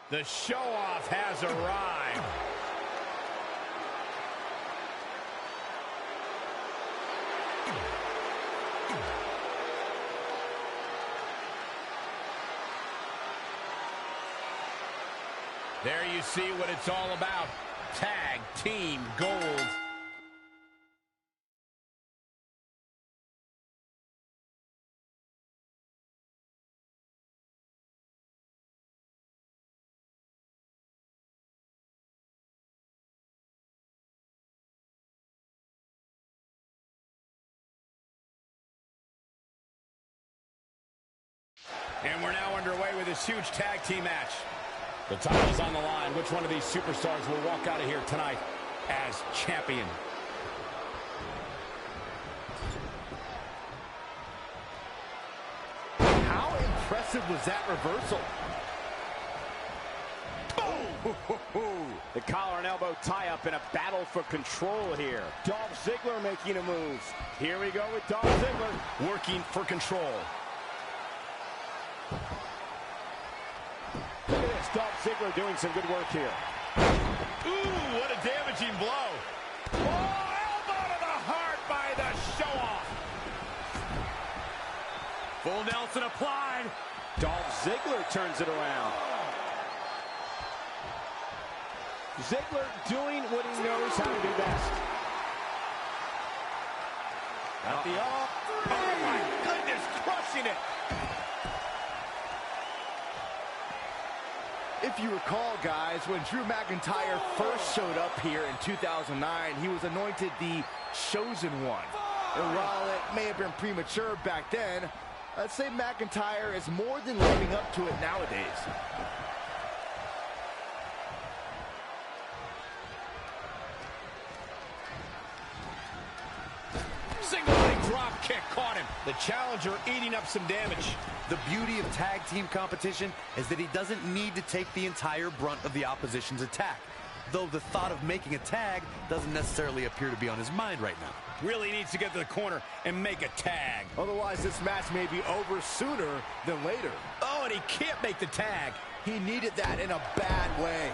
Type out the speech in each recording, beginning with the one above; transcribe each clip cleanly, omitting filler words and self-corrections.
The show-off has arrived. There you see what it's all about. Tag Team Gold. And we're now underway with this huge tag team match. The title's on the line. Which one of these superstars will walk out of here tonight as champion? How impressive was that reversal? Boom! The collar and elbow tie-up in a battle for control here. Dolph Ziggler making a move. Here we go with Dolph Ziggler working for control. Look at this, Dolph Ziggler doing some good work here. Ooh, what a damaging blow. Oh, elbow to the heart by the show-off. Full Nelson applied. Dolph Ziggler turns it around. Ziggler doing what he knows how to do best. At the oh my goodness, crushing it. If you recall, guys, when Drew McIntyre first showed up here in 2009, he was anointed the Chosen One. And while it may have been premature back then, I'd say McIntyre is more than living up to it nowadays. Single leg drop kick caught him. The challenger eating up some damage. The beauty of tag team competition is that he doesn't need to take the entire brunt of the opposition's attack, though the thought of making a tag doesn't necessarily appear to be on his mind right now. Really needs to get to the corner and make a tag. Otherwise, this match may be over sooner than later. Oh, and he can't make the tag. He needed that in a bad way.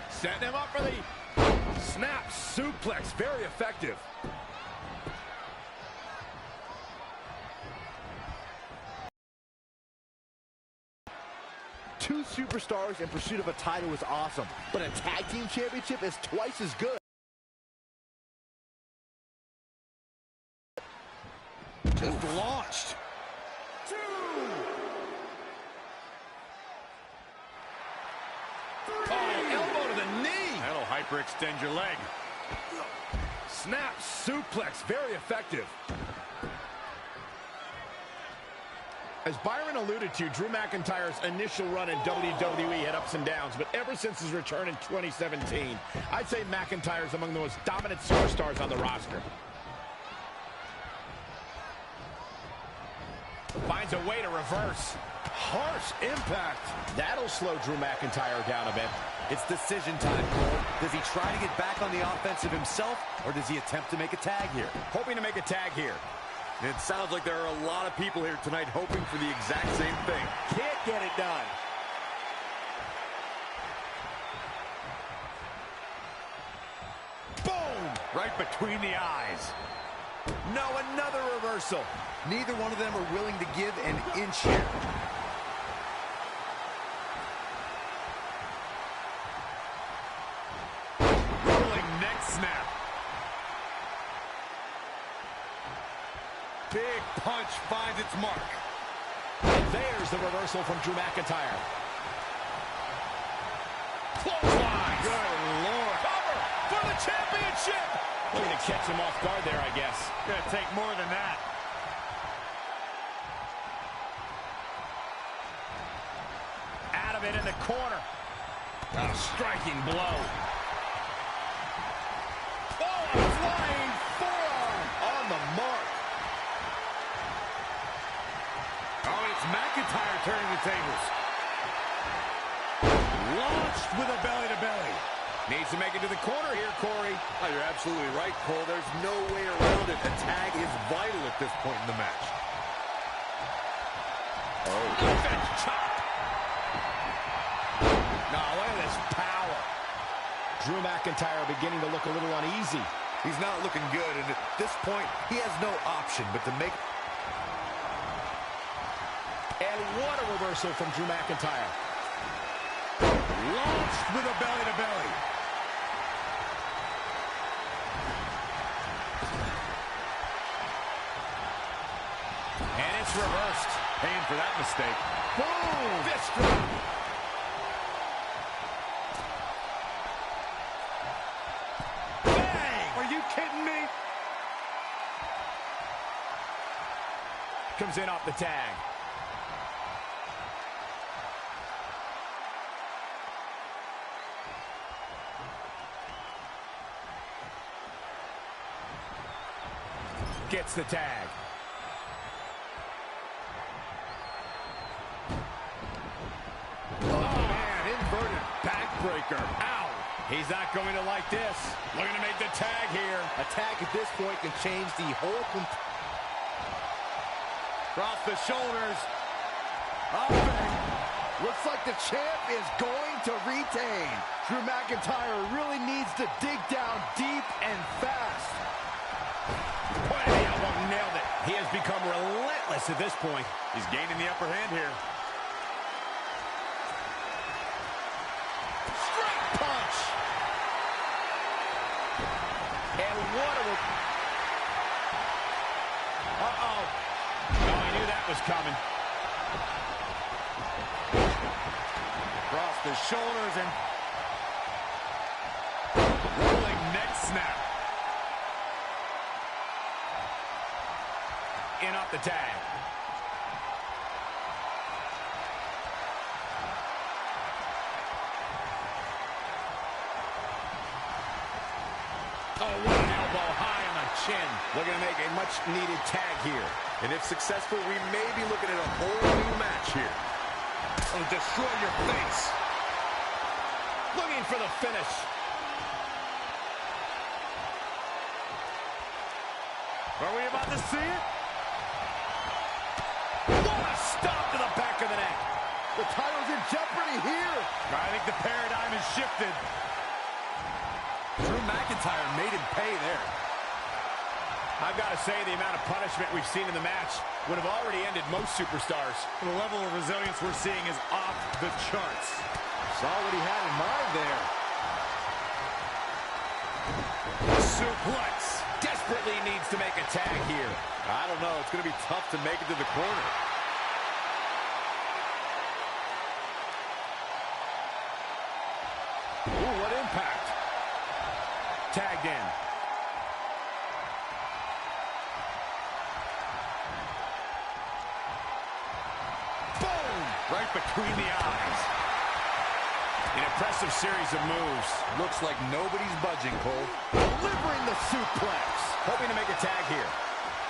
Setting him up for the snap suplex. Very effective. Two superstars in pursuit of a title is awesome, but a tag team championship is twice as good. Just launched. Oh, elbow to the knee. That'll hyperextend your leg. Snap suplex. Very effective. As Byron alluded to, Drew McIntyre's initial run in WWE had ups and downs, but ever since his return in 2017, I'd say McIntyre's among the most dominant superstars on the roster. Finds a way to reverse. Harsh impact. That'll slow Drew McIntyre down a bit. It's decision time, Cole. Does he try to get back on the offensive himself, or does he attempt to make a tag here? Hoping to make a tag here. It sounds like there are a lot of people here tonight hoping for the exact same thing. Can't get it done. Boom! Right between the eyes. No, another reversal. Neither one of them are willing to give an inch here. Rolling neck snap. Big punch finds its mark. And there's the reversal from Drew McIntyre. Clothesline. Good Lord. Cover for the championship. Looking to catch him off guard there, I guess. Gonna take more than that. Out of it in the corner. A striking blow. Oh, a flying forearm on the mark. Oh, it's McIntyre turning the tables. Launched with a belly-to-belly. Needs to make it to the corner here, Corey. Oh, you're absolutely right, Cole. There's no way around it. A tag is vital at this point in the match. Offense chop. No, look at this power. Drew McIntyre beginning to look a little uneasy. He's not looking good, and at this point, he has no option but to make... And what a reversal from Drew McIntyre. Launched with a belly-to-belly. And it's reversed. Paying for that mistake. Boom! Fist drop. Bang! Are you kidding me? Comes in off the tag. Gets the tag. Oh, man, inverted backbreaker. Ow! He's not going to like this. Looking to make the tag here. A tag at this point can change the whole... Across the shoulders. Looks like the champ is going to retain. Drew McIntyre really needs to dig down deep and fast. Point of the elbow, nailed it. He has become relentless at this point. He's gaining the upper hand here. Straight punch. And what a... Uh-oh. Oh, he knew that was coming. Across the shoulders and... rolling neck snap. In off the tag. Oh, what an elbow high on the chin. Looking to make a much-needed tag here. And if successful, we may be looking at a whole new match here. It'll destroy your face. Looking for the finish. Are we about to see it? What a stop to the back of the neck. The title's in jeopardy here. I think the paradigm has shifted. Drew McIntyre made him pay there. I've got to say, the amount of punishment we've seen in the match would have already ended most superstars. The level of resilience we're seeing is off the charts. Saw what he had in mind there. Suplex. Desperately needs to make a tag here. I don't know. It's going to be tough to make it to the corner. Ooh, what impact. Tagged in. Boom! Right between the eyes. An impressive series of moves. Looks like nobody's budging, Cole. Delivering the suplex. Hoping to make a tag here.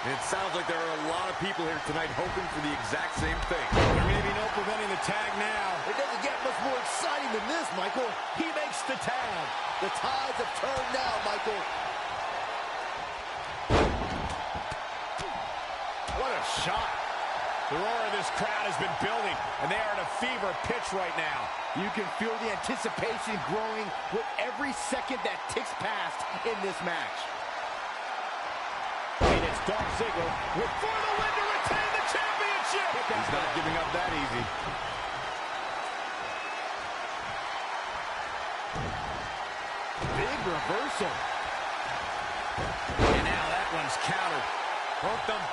It sounds like there are a lot of people here tonight hoping for the exact same thing. There may be no preventing the tag now. It doesn't get much more exciting than this, Michael. He makes the tag. The tides have turned now, Michael. What a shot. The roar of this crowd has been building, and they are at a fever pitch right now. You can feel the anticipation growing with every second that ticks past in this match. And it's Dolph Ziggler for the win to retain the championship. He's not giving up that easy. Big reversal. And now that one's countered. Hooked him.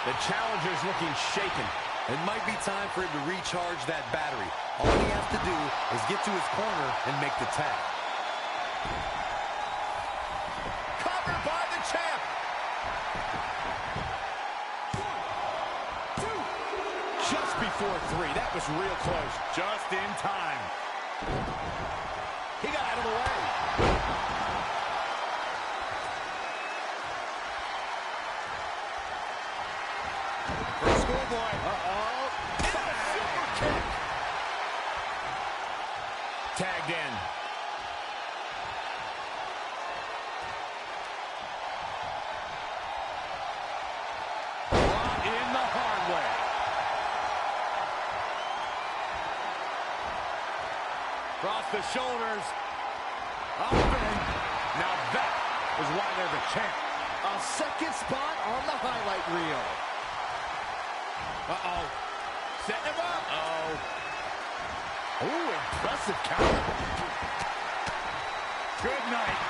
The challenger's looking shaken. It might be time for him to recharge that battery. All he has to do is get to his corner and make the tag. Covered by the champ. 1, 2. Just before 3. That was real close. Just in time. He got out of the way. For Schoolboy. Uh-oh. And a super kick. Tagged in. Brought in the hard way. Across the shoulders. Up and now that is why they're the champ. A second spot on the highlight reel. Uh-oh. Setting him up. Uh-oh. Ooh, impressive counter. Good night.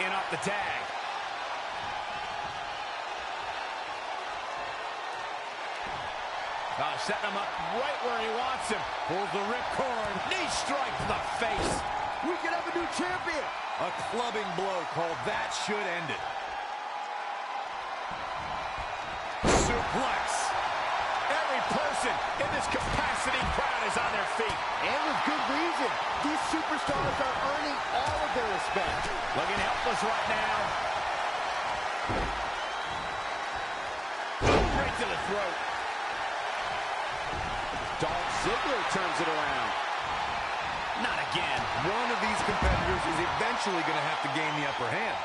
In off the tag. Setting him up right where he wants him. Pulls the ripcord. Knee strike to the face. We can have a new champion. A clubbing blow called That Should End It. Suplex. Every person in this capacity crowd is on their feet. And with good reason. These superstars are earning all of their respect. Looking helpless right now. Right to the throat. Dolph Ziggler turns it around. Not again. One of these competitors is eventually going to have to gain the upper hand.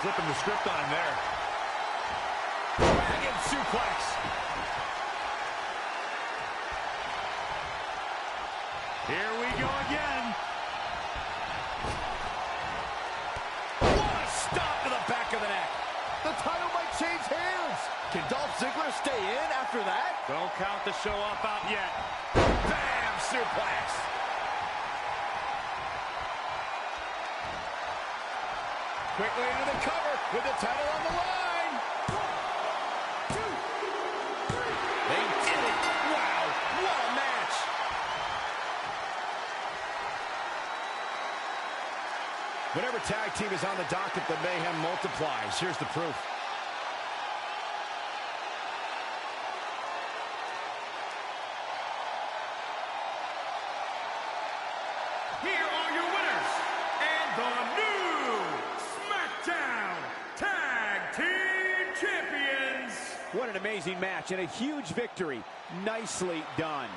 Flipping the script on him there. Dragon suplex. Here we go again. What a stomp to the back of the neck. The title might change hands. Can Dolph Ziggler stay in after that? Don't count the show off out yet. Bam! Suplex. Quickly into the cover with the title on the line. 1, 2, 3. They did it. Wow, what a match. Whenever tag team is on the docket, the mayhem multiplies. Here's the proof. Here are your winners, and the new SmackDown Tag Team Champions. What an amazing match and a huge victory. Nicely done.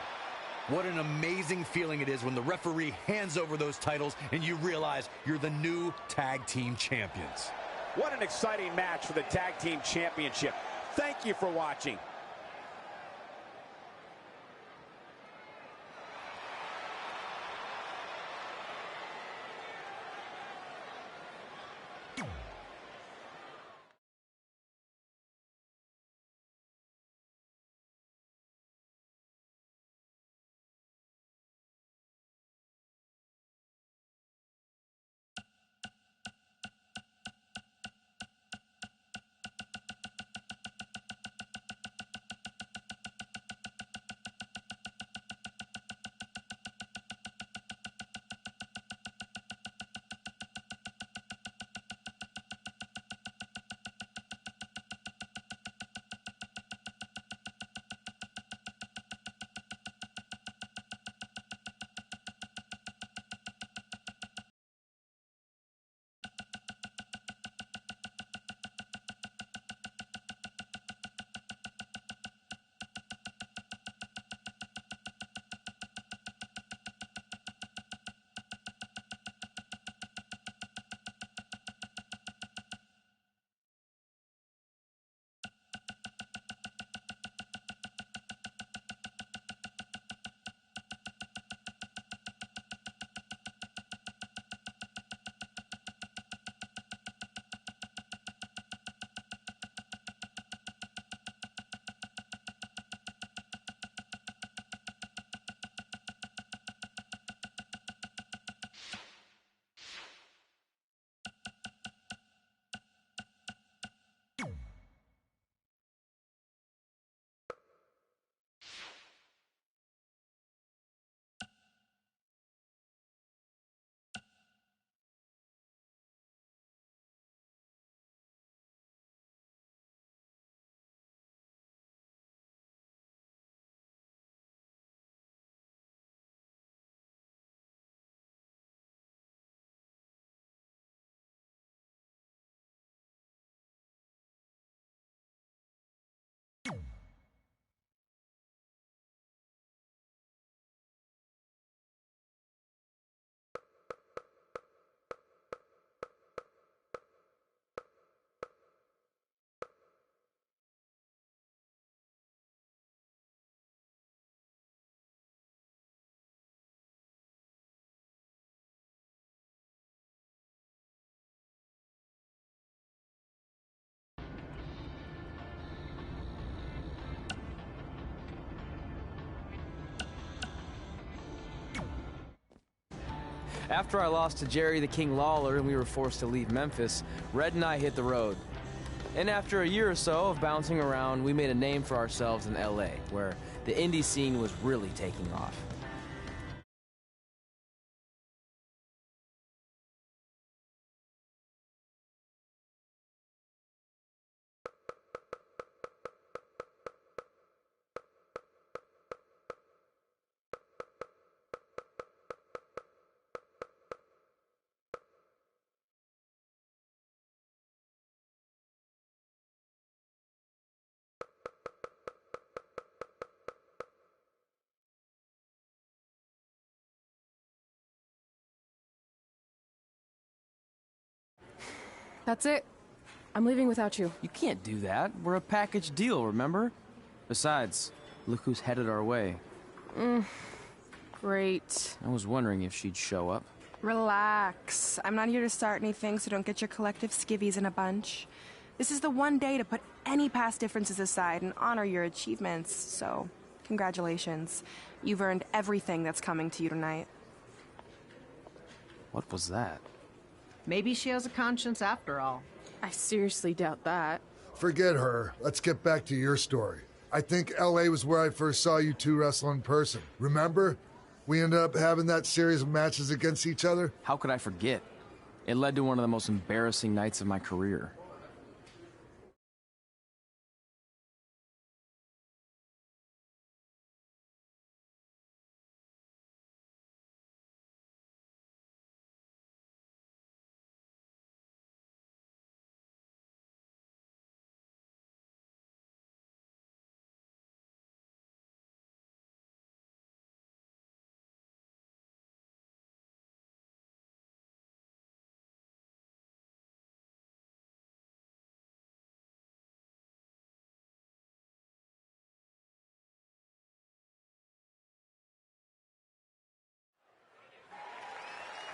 What an amazing feeling it is when the referee hands over those titles and you realize you're the new tag team champions. What an exciting match for the Tag Team Championship. Thank you for watching. After I lost to Jerry the King Lawler and we were forced to leave Memphis, Red and I hit the road. And after a year or so of bouncing around, we made a name for ourselves in LA, where the indie scene was really taking off. That's it. I'm leaving without you. You can't do that. We're a package deal, remember? Besides, look who's headed our way. Great. I was wondering if she'd show up. Relax. I'm not here to start anything, so don't get your collective skivvies in a bunch. This is the one day to put any past differences aside and honor your achievements, so congratulations. You've earned everything that's coming to you tonight. What was that? Maybe she has a conscience after all. I seriously doubt that. Forget her. Let's get back to your story. I think LA was where I first saw you two wrestle in person. Remember? We ended up having that series of matches against each other. How could I forget? It led to one of the most embarrassing nights of my career.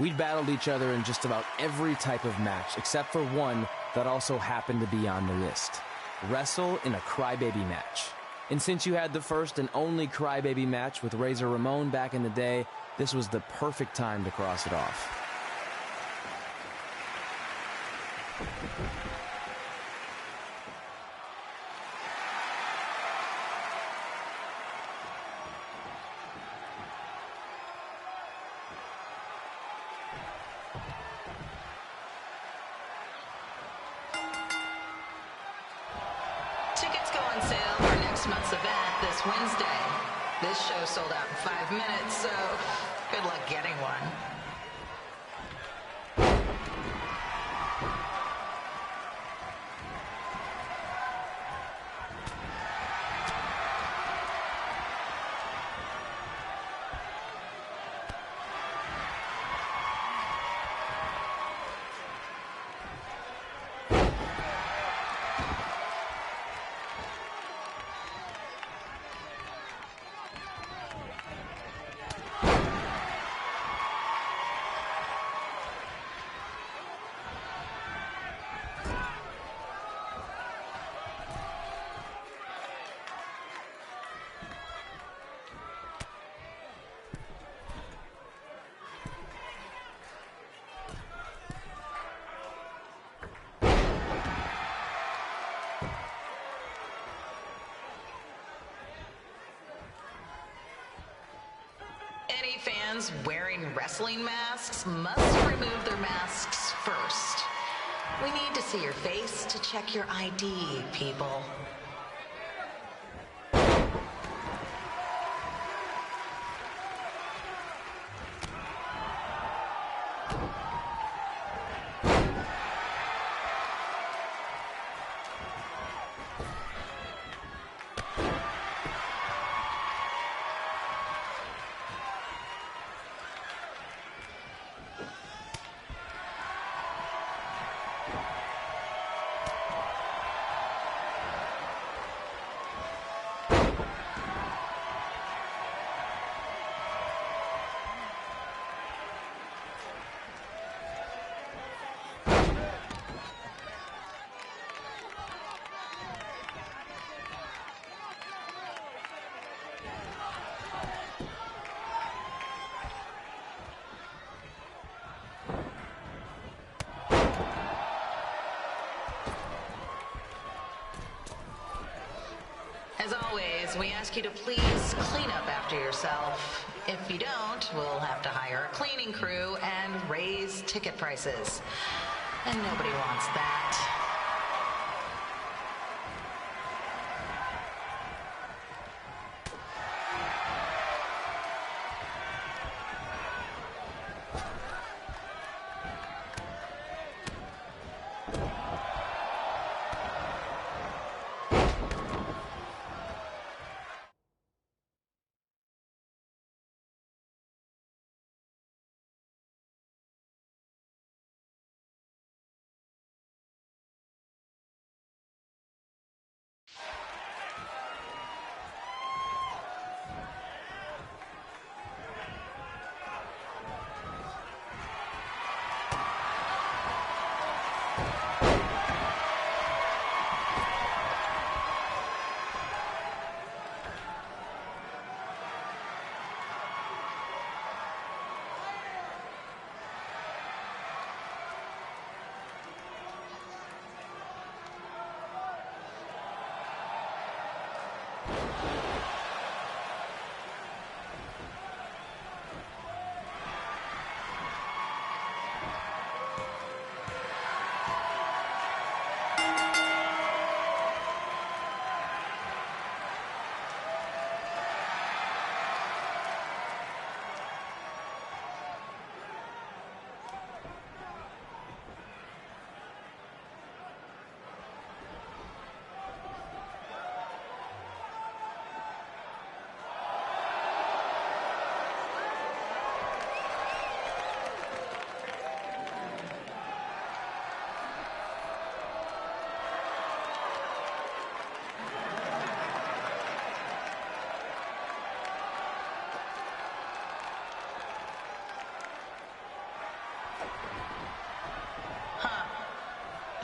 We'd battled each other in just about every type of match, except for one that also happened to be on the list. Wrestle in a Crybaby match. And since you had the first and only Crybaby match with Razor Ramon back in the day, this was the perfect time to cross it off. Tickets go on sale for next month's event this Wednesday. This show sold out in 5 minutes, so good luck getting one. Any fans wearing wrestling masks must remove their masks first. We need to see your face to check your ID, people. As always, we ask you to please clean up after yourself. If you don't, we'll have to hire a cleaning crew and raise ticket prices. And nobody wants that.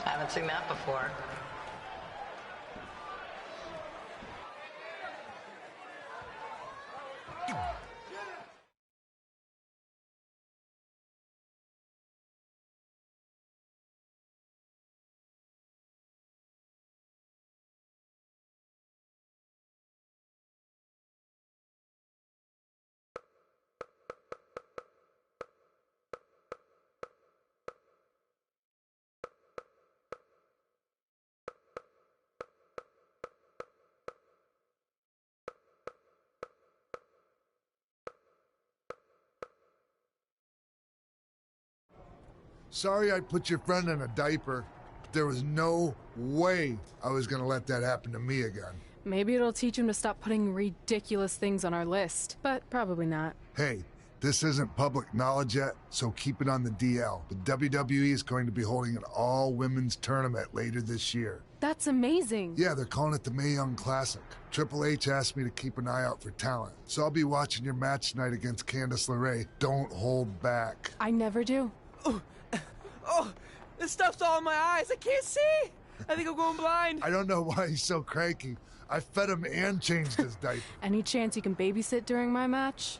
Haven't seen that before. Sorry I put your friend in a diaper, but there was no way I was gonna let that happen to me again. Maybe it'll teach him to stop putting ridiculous things on our list, but probably not. Hey, this isn't public knowledge yet, so keep it on the DL. But WWE is going to be holding an all-women's tournament later this year. That's amazing. Yeah, they're calling it the Mae Young Classic. Triple H asked me to keep an eye out for talent, so I'll be watching your match tonight against Candice LeRae. Don't hold back. I never do. Oh, this stuff's all in my eyes. I can't see. I think I'm going blind. I don't know why he's so cranky. I fed him and changed his diaper. Any chance you can babysit during my match?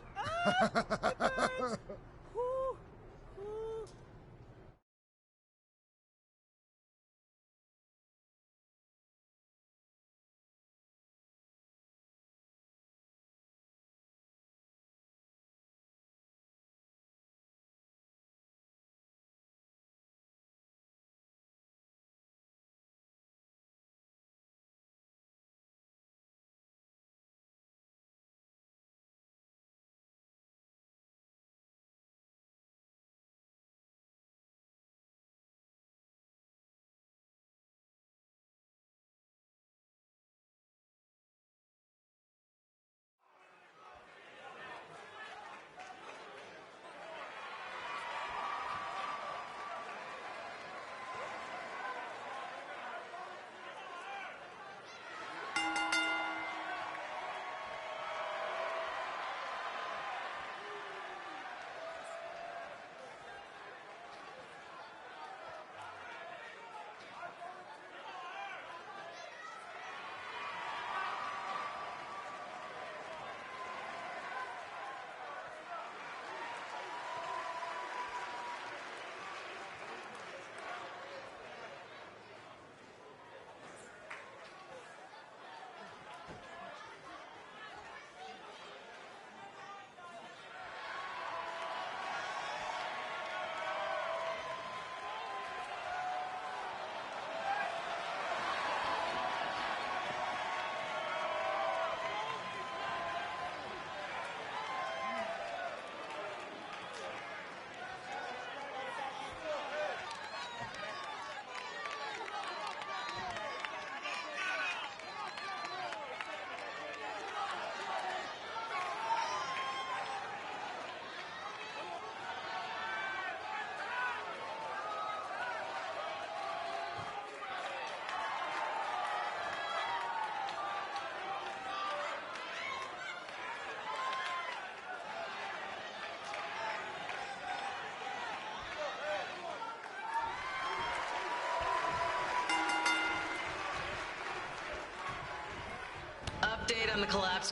on the collapse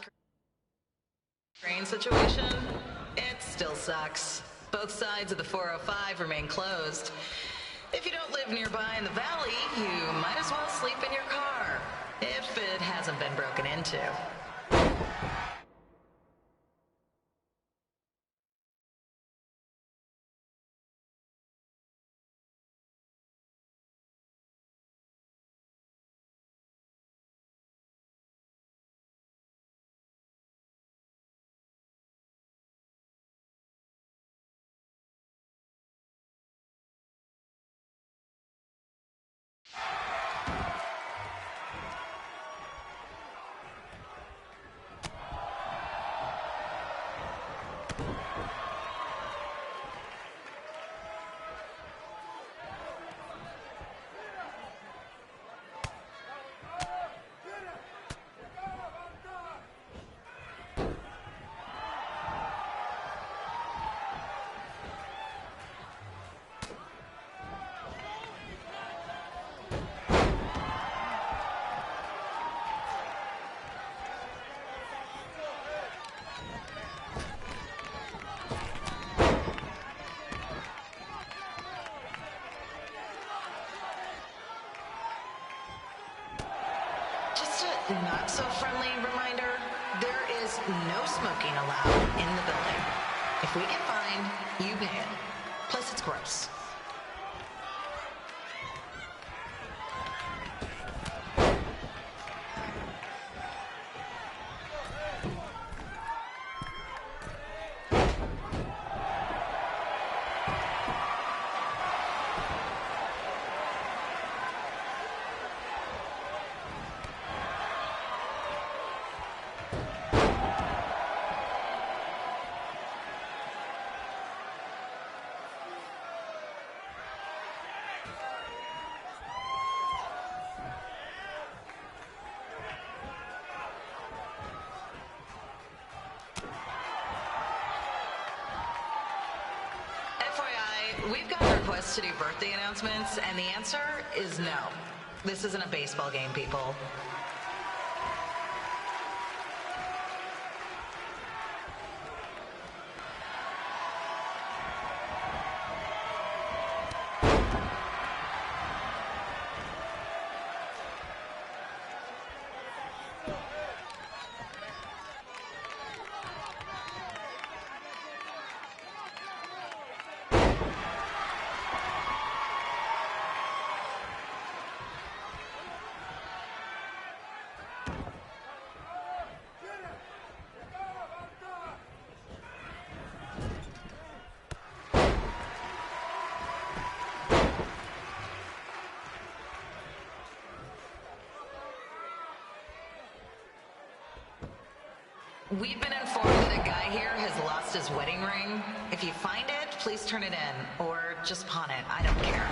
crane situation, it still sucks. Both sides of the 405 remain closed. If you don't live nearby in the valley, you might as well sleep in your car, if it hasn't been broken into. Not so friendly reminder, there is no smoking allowed in the building. If we get fined, you pay it. Plus it's gross. We've got requests to do birthday announcements, and the answer is no. This isn't a baseball game, people. We've been informed that a guy here has lost his wedding ring. If you find it, please turn it in, or just pawn it. I don't care.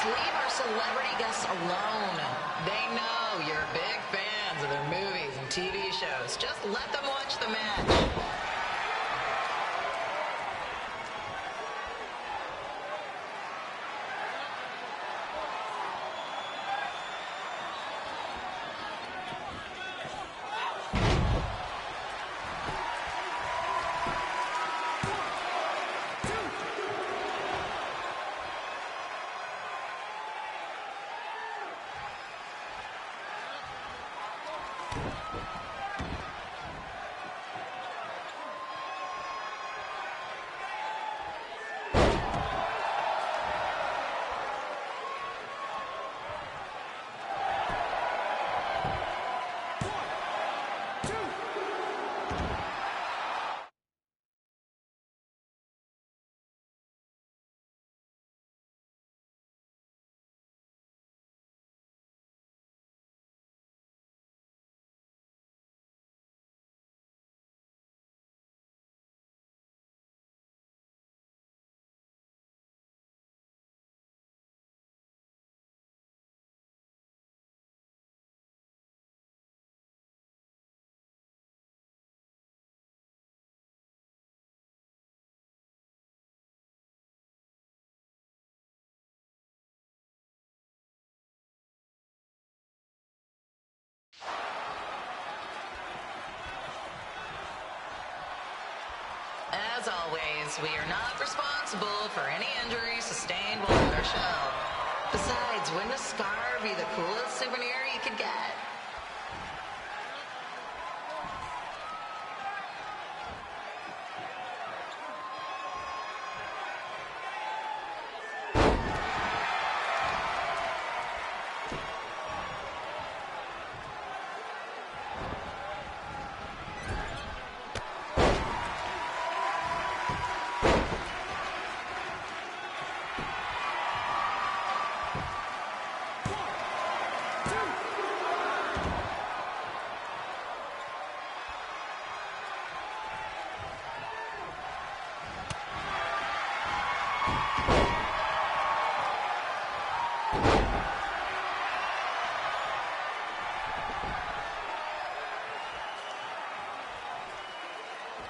Let's leave our celebrity guests alone. They know you're big fans of their movies and TV shows. Just let them watch the match. As always, we are not responsible for any injuries sustained while on our show. Besides, wouldn't a scar be the coolest souvenir you could get?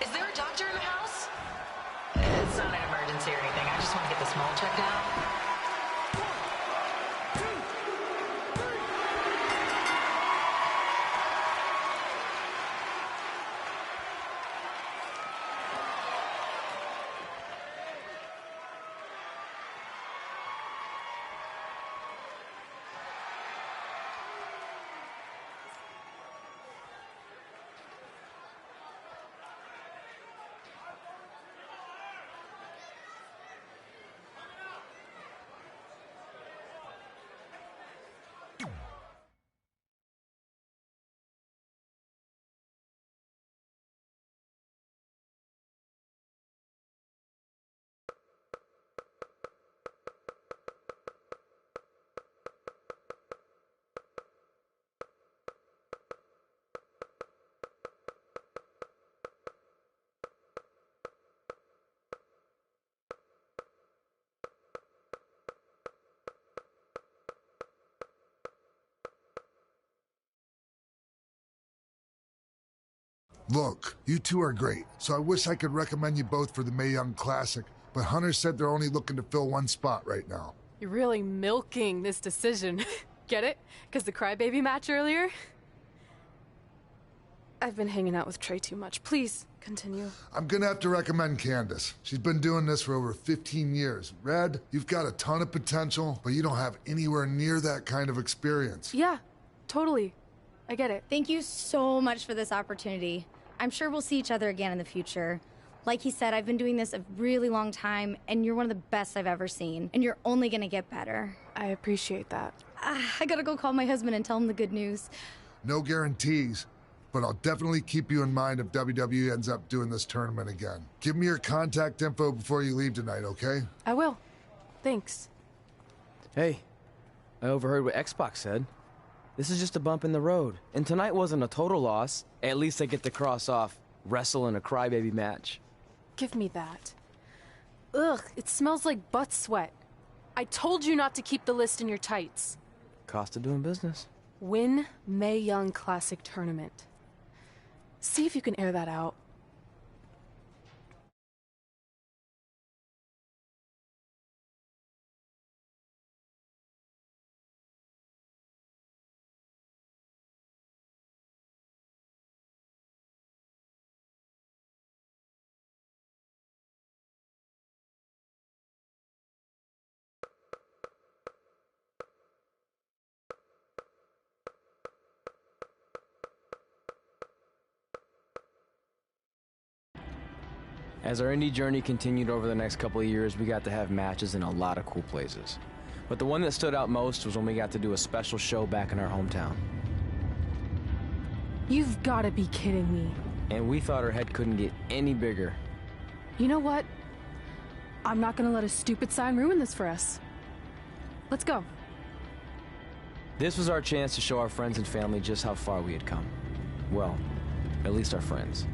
Is there a doctor in the house? It's not an emergency or anything. I just want to get this mole checked out. Look, you two are great, so I wish I could recommend you both for the Mae Young Classic, but Hunter said they're only looking to fill one spot right now. You're really milking this decision. Get it? Because the crybaby match earlier? I've been hanging out with Trey too much. Please, continue. I'm gonna have to recommend Candace. She's been doing this for over 15 years. Red, you've got a ton of potential, but you don't have anywhere near that kind of experience. Yeah, totally. I get it. Thank you so much for this opportunity. I'm sure we'll see each other again in the future. Like he said, I've been doing this a really long time, and you're one of the best I've ever seen. And you're only gonna get better. I appreciate that. I gotta go call my husband and tell him the good news. No guarantees, but I'll definitely keep you in mind if WWE ends up doing this tournament again. Give me your contact info before you leave tonight, okay? I will. Thanks. Hey, I overheard what Xbox said. This is just a bump in the road, and tonight wasn't a total loss. At least I get to cross off wrestle in a crybaby match. Give me that. Ugh, it smells like butt sweat. I told you not to keep the list in your tights. Cost of doing business. Win Mae Young Classic Tournament. See if you can air that out. As our indie journey continued over the next couple of years, we got to have matches in a lot of cool places. But the one that stood out most was when we got to do a special show back in our hometown. You've got to be kidding me. And we thought our head couldn't get any bigger. You know what? I'm not gonna let a stupid sign ruin this for us. Let's go. This was our chance to show our friends and family just how far we had come. Well, at least our friends.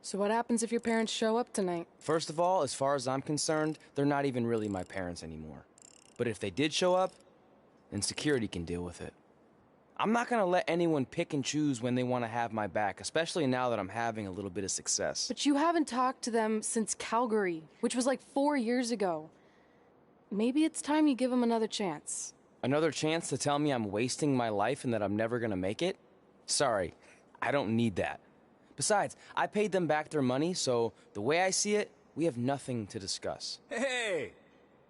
So what happens if your parents show up tonight? First of all, as far as I'm concerned, they're not even really my parents anymore. But if they did show up, then security can deal with it. I'm not gonna let anyone pick and choose when they want to have my back, especially now that I'm having a little bit of success. But you haven't talked to them since Calgary, which was like 4 years ago. Maybe it's time you give them another chance. Another chance to tell me I'm wasting my life and that I'm never gonna make it? Sorry, I don't need that. Besides, I paid them back their money, so the way I see it, we have nothing to discuss. Hey,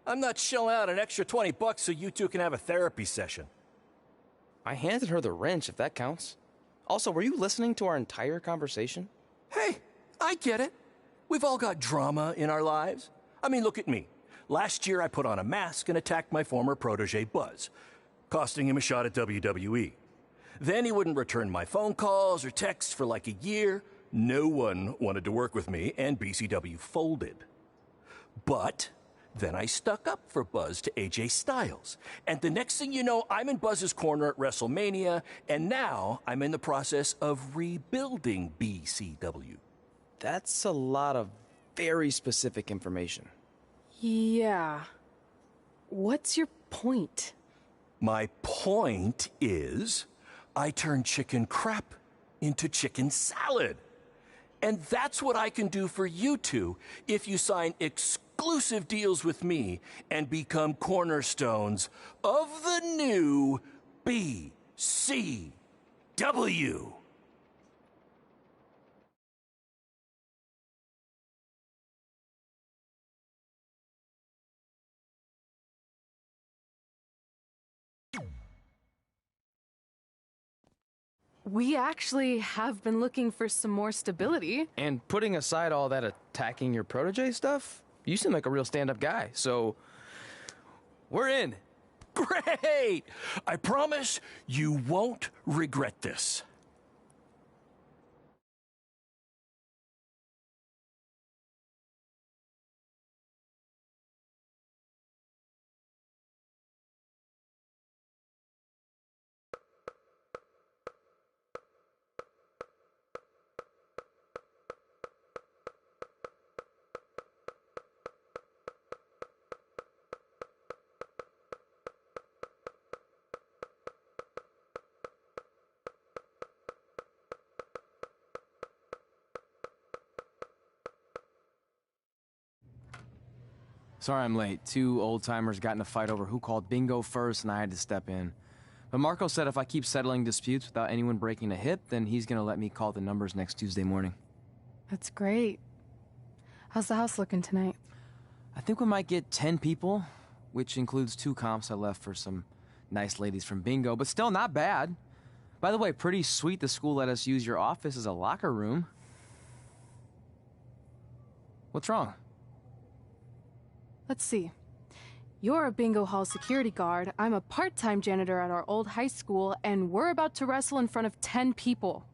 I'm not shelling out an extra $20 so you two can have a therapy session. I handed her the wrench, if that counts. Also, were you listening to our entire conversation? Hey, I get it. We've all got drama in our lives. I mean, look at me. Last year, I put on a mask and attacked my former protege, Buzz, costing him a shot at WWE. Then he wouldn't return my phone calls or texts for like a year. No one wanted to work with me, and BCW folded. But then I stuck up for Buzz to AJ Styles. And the next thing you know, I'm in Buzz's corner at WrestleMania, and now I'm in the process of rebuilding BCW. That's a lot of very specific information. Yeah. What's your point? My point is, I turned chicken crap into chicken salad. And that's what I can do for you two if you sign exclusive deals with me and become cornerstones of the new BCW. We actually have been looking for some more stability. And putting aside all that attacking your protege stuff, you seem like a real stand-up guy, so we're in. Great! I promise you won't regret this. Sorry I'm late. Two old-timers got in a fight over who called bingo first, and I had to step in. But Marco said if I keep settling disputes without anyone breaking a hip, then he's gonna let me call the numbers next Tuesday morning. That's great. How's the house looking tonight? I think we might get 10 people, which includes 2 comps I left for some nice ladies from bingo, but still not bad. By the way, pretty sweet the school let us use your office as a locker room. What's wrong? Let's see. You're a bingo hall security guard, I'm a part-time janitor at our old high school, and we're about to wrestle in front of 10 people.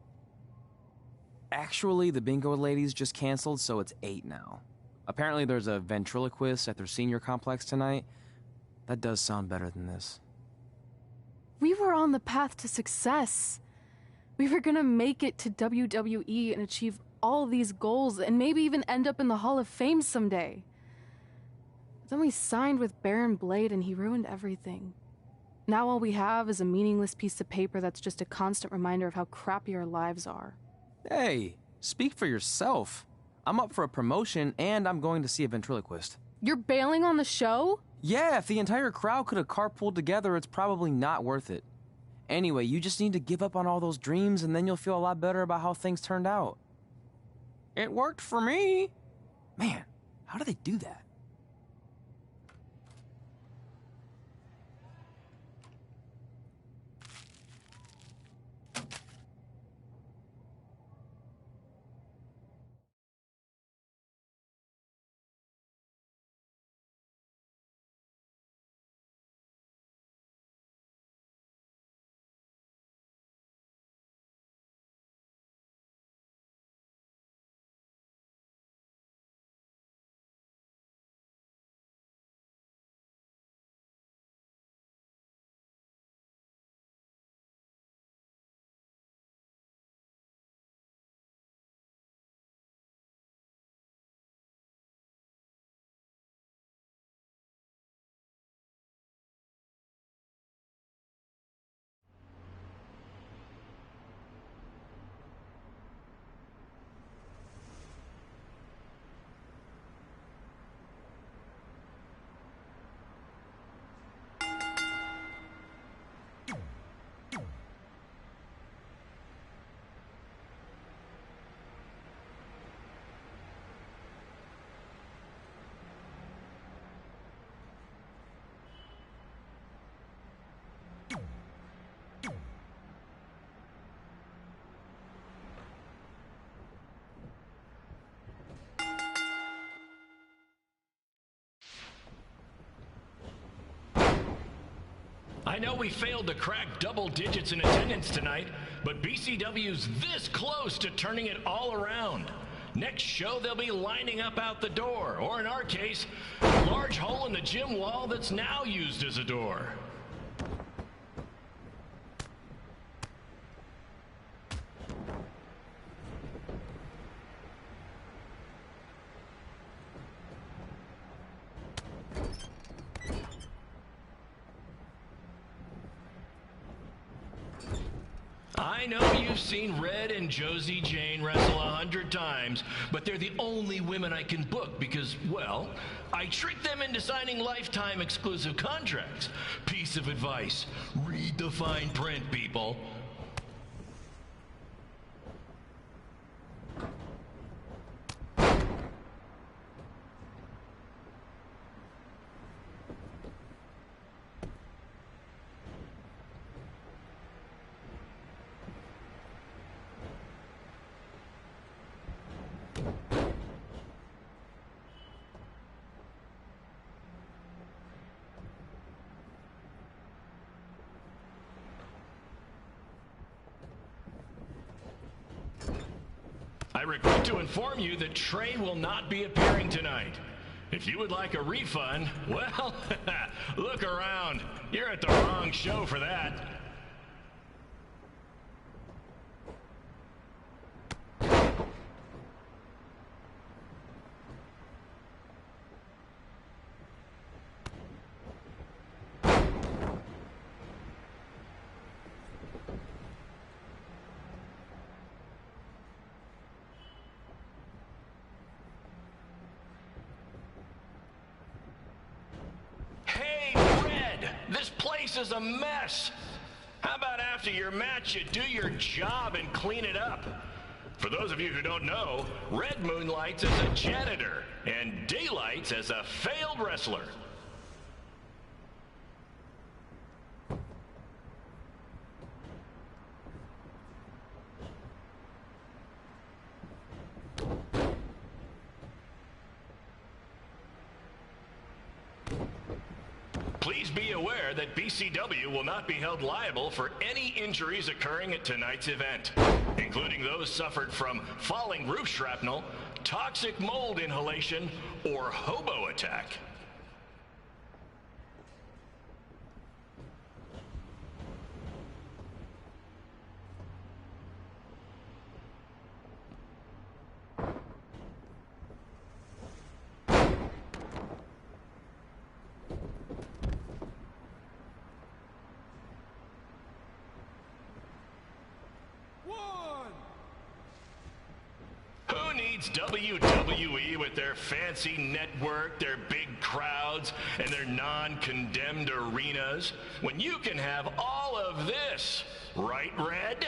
Actually, the bingo ladies just canceled, so it's 8 now. Apparently there's a ventriloquist at their senior complex tonight. That does sound better than this. We were on the path to success. We were gonna make it to WWE and achieve all these goals and maybe even end up in the Hall of Fame someday. But then we signed with Baron Blade and he ruined everything. Now all we have is a meaningless piece of paper that's just a constant reminder of how crappy our lives are. Hey, speak for yourself. I'm up for a promotion and I'm going to see a ventriloquist. You're bailing on the show? Yeah, if the entire crowd could have carpooled together, it's probably not worth it. Anyway, you just need to give up on all those dreams and then you'll feel a lot better about how things turned out. It worked for me. Man, how do they do that? I know we failed to crack double digits in attendance tonight, but BCW's this close to turning it all around. Next show, they'll be lining up out the door, or in our case, a large hole in the gym wall that's now used as a door. I know you've seen Red and Josie Jane wrestle 100 times, but they're the only women I can book because, well, I tricked them into signing lifetime exclusive contracts. Piece of advice: read the fine print, people. I regret to inform you that Trey will not be appearing tonight. If you would like a refund, well, look around. You're at the wrong show for that. place is a mess. How about after your match, you do your job and clean it up? For those of you who don't know, Red moonlights as a janitor and Daylights as a failed wrestler. Please be aware that BCW will not be held liable for any injuries occurring at tonight's event, including those suffered from falling roof shrapnel, toxic mold inhalation, or hobo attack. Who needs WWE with their fancy network, their big crowds, and their non-condemned arenas, when you can have all of this, right, Red?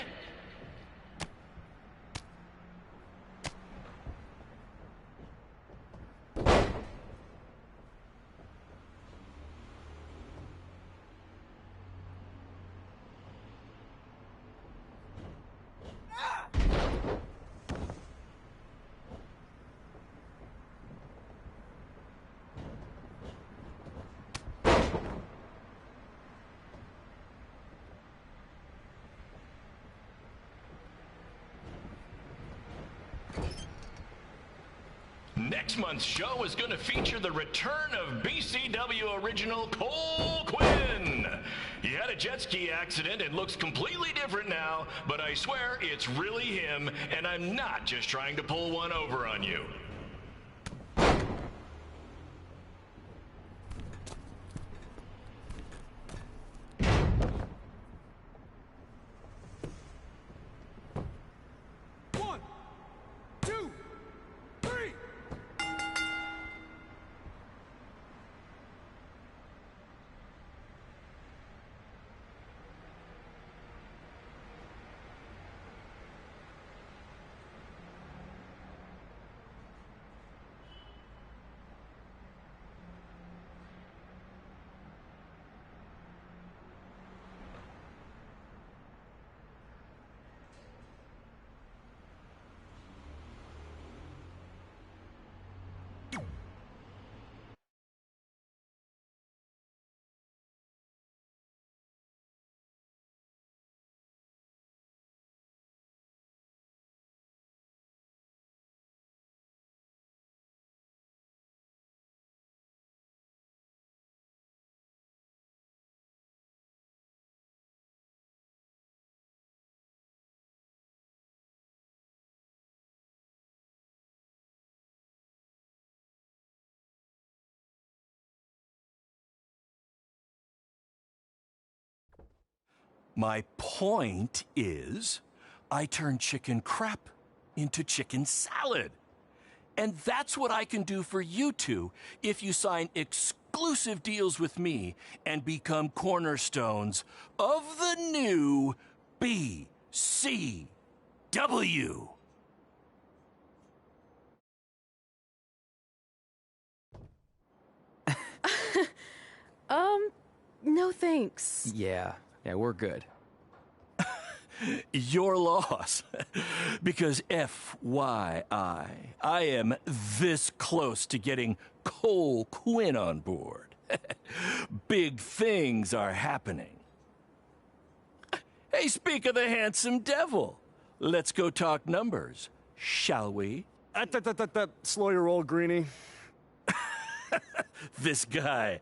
Next month's show is going to feature the return of BCW original Cole Quinn. He had a jet ski accident and looks completely different now, but I swear it's really him, and I'm not just trying to pull one over on you. My point is, I turn chicken crap into chicken salad. And that's what I can do for you two if you sign exclusive deals with me and become cornerstones of the new BCW. No thanks. Yeah, we're good. Your loss. Because FYI, I am this close to getting Cole Quinn on board. Big things are happening. Hey, speak of the handsome devil. Let's go talk numbers, shall we? Slow your roll, Greenie. This guy.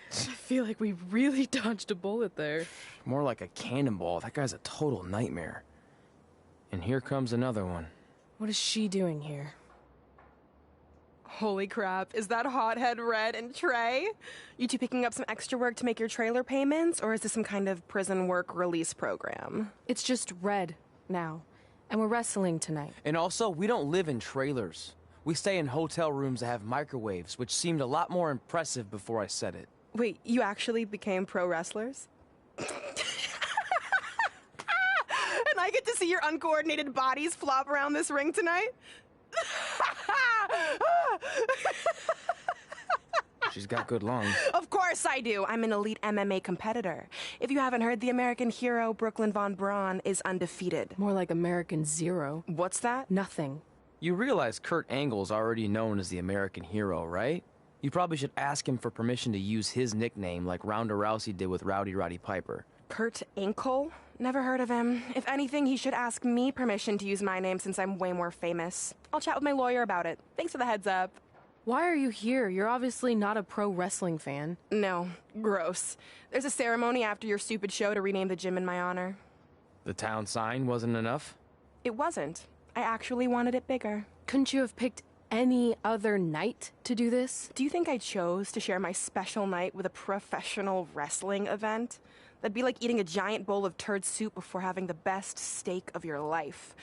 I feel like we really dodged a bullet there. More like a cannonball. That guy's a total nightmare. And here comes another one. What is she doing here? Holy crap, is that hothead Red and Trey? You two picking up some extra work to make your trailer payments, or is this some kind of prison work release program? It's just Red now, and we're wrestling tonight. And also, we don't live in trailers. We stay in hotel rooms that have microwaves, which seemed a lot more impressive before I said it. Wait, you actually became pro wrestlers? And I get to see your uncoordinated bodies flop around this ring tonight? She's got good lungs. Of course I do. I'm an elite MMA competitor. If you haven't heard, the American hero, Brooklyn Von Braun, is undefeated. More like American Zero. What's that? Nothing. You realize Kurt Angle's already known as the American hero, right? You probably should ask him for permission to use his nickname like Ronda Rousey did with Rowdy Roddy Piper. Kurt Angle? Never heard of him. If anything, he should ask me permission to use my name since I'm way more famous. I'll chat with my lawyer about it. Thanks for the heads up. Why are you here? You're obviously not a pro wrestling fan. No, gross. There's a ceremony after your stupid show to rename the gym in my honor. The town sign wasn't enough? It wasn't. I actually wanted it bigger. Couldn't you have picked any other night to do this? Do you think I chose to share my special night with a professional wrestling event? That'd be like eating a giant bowl of turd soup before having the best steak of your life.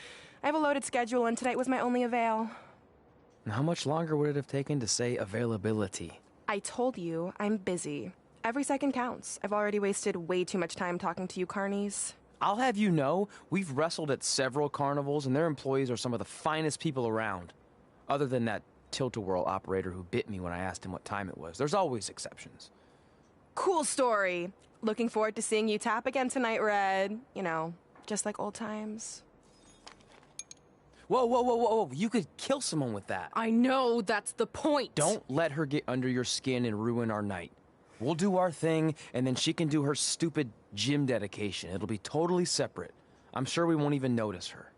I have a loaded schedule, and tonight was my only avail. And how much longer would it have taken to say availability? I told you, I'm busy. Every second counts. I've already wasted way too much time talking to you carnies. I'll have you know, we've wrestled at several carnivals, and their employees are some of the finest people around. Other than that tilt-a-whirl operator who bit me when I asked him what time it was. There's always exceptions. Cool story. Looking forward to seeing you tap again tonight, Red. You know, just like old times. Whoa, whoa, whoa, whoa, whoa. You could kill someone with that. I know, that's the point. Don't let her get under your skin and ruin our night. We'll do our thing, and then she can do her stupid gym dedication. It'll be totally separate. I'm sure we won't even notice her.